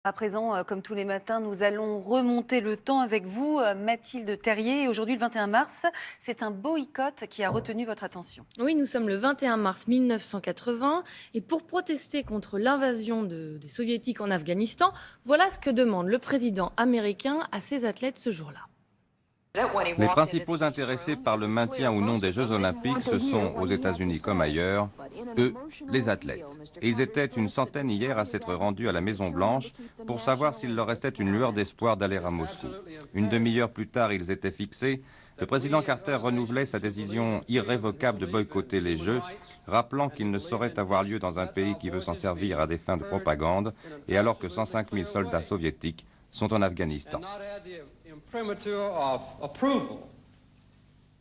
À présent, comme tous les matins, nous allons remonter le temps avec vous, Mathilde Terrier. Et aujourd'hui, le 21 mars, c'est un boycott qui a retenu votre attention. Oui, nous sommes le 21 mars 1980 et pour protester contre l'invasion des soviétiques en Afghanistan, voilà ce que demande le président américain à ses athlètes ce jour-là. Les principaux intéressés par le maintien ou non des Jeux Olympiques, ce sont, aux États-Unis comme ailleurs, eux, les athlètes. Et ils étaient une centaine hier à s'être rendus à la Maison-Blanche pour savoir s'il leur restait une lueur d'espoir d'aller à Moscou. Une demi-heure plus tard, ils étaient fixés. Le président Carter renouvelait sa décision irrévocable de boycotter les Jeux, rappelant qu'ils ne sauraient avoir lieu dans un pays qui veut s'en servir à des fins de propagande, et alors que 105 000 soldats soviétiques sont en Afghanistan.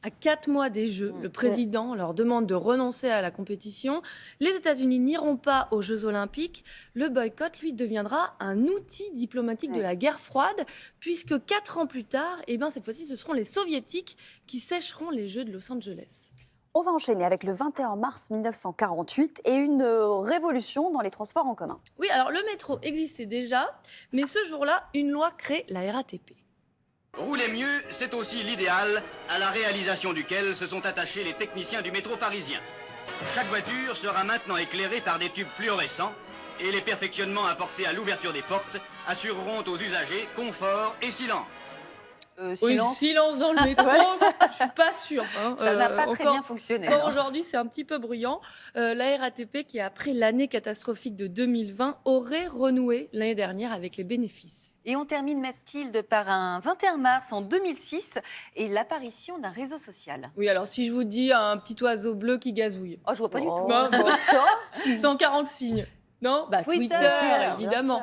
À 4 mois des Jeux, le président leur demande de renoncer à la compétition. Les États-Unis n'iront pas aux Jeux Olympiques. Le boycott, lui, deviendra un outil diplomatique de la guerre froide, puisque 4 ans plus tard, cette fois-ci, ce seront les Soviétiques qui sécheront les Jeux de Los Angeles. On va enchaîner avec le 21 mars 1948 et une révolution dans les transports en commun. Oui, alors le métro existait déjà, mais ce jour-là, une loi crée la RATP. Rouler mieux, c'est aussi l'idéal, à la réalisation duquel se sont attachés les techniciens du métro parisien. Chaque voiture sera maintenant éclairée par des tubes fluorescents et les perfectionnements apportés à l'ouverture des portes assureront aux usagers confort et silence. Silence dans le métro, je suis pas sûre. Ça n'a pas très bien fonctionné. Aujourd'hui, c'est un petit peu bruyant. La RATP, qui après l'année catastrophique de 2020, aurait renoué l'année dernière avec les bénéfices. Et on termine, Mathilde, par un 21 mars en 2006 et l'apparition d'un réseau social. Oui, alors si je vous dis un petit oiseau bleu qui gazouille. Oh, je vois pas du tout. Bon. 140 signes. Non, Twitter évidemment.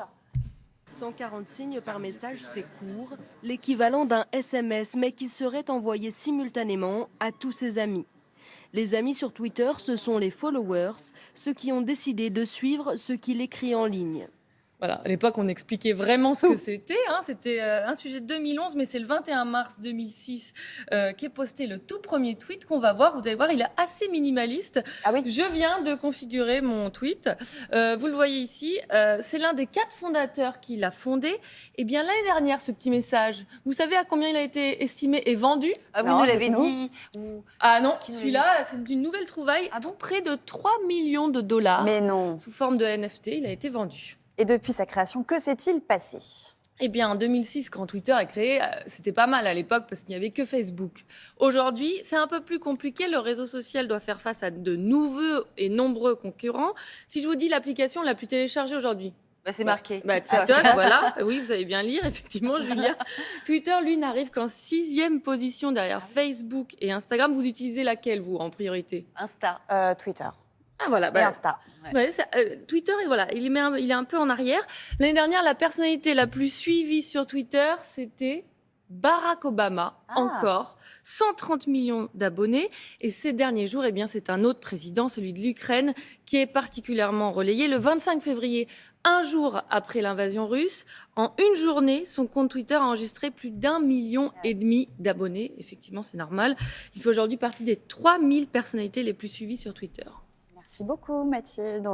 140 signes par message, c'est court, l'équivalent d'un SMS, mais qui serait envoyé simultanément à tous ses amis. Les amis sur Twitter, ce sont les followers, ceux qui ont décidé de suivre ce qu'il écrit en ligne. Voilà, à l'époque, on expliquait vraiment ce que c'était. C'était un sujet de 2011, mais c'est le 21 mars 2006 qu'est posté le tout premier tweet qu'on va voir. Vous allez voir, il est assez minimaliste. Ah oui. Je viens de configurer mon tweet. Vous le voyez ici. C'est l'un des 4 fondateurs qui l'a fondé. Eh bien, l'année dernière, ce petit message, vous savez à combien il a été estimé et vendu? Vous nous l'avez dit. Ah non, celui-là, c'est une nouvelle trouvaille. Tout près de 3 millions de dollars. Mais non. Sous forme de NFT, il a été vendu. Et depuis sa création, que s'est-il passé ? Eh bien, en 2006, quand Twitter est créé, c'était pas mal à l'époque parce qu'il n'y avait que Facebook. Aujourd'hui, c'est un peu plus compliqué. Le réseau social doit faire face à de nouveaux et nombreux concurrents. Si je vous dis l'application la plus téléchargée aujourd'hui, C'est marqué. TikTok, voilà. Oui, vous allez bien lire, effectivement, Julia. Twitter, lui, n'arrive qu'en 6e position derrière Facebook et Instagram. Vous utilisez laquelle, vous, en priorité? Insta. Twitter. Ah voilà, Et Insta. Twitter, il est un peu en arrière. L'année dernière, la personnalité la plus suivie sur Twitter, c'était Barack Obama, encore 130 millions d'abonnés. Et ces derniers jours, c'est un autre président, celui de l'Ukraine, qui est particulièrement relayé. Le 25 février, un jour après l'invasion russe, en une journée, son compte Twitter a enregistré plus d'1,5 million d'abonnés. Effectivement, c'est normal. Il fait aujourd'hui partie des 3000 personnalités les plus suivies sur Twitter. Merci beaucoup, Mathilde.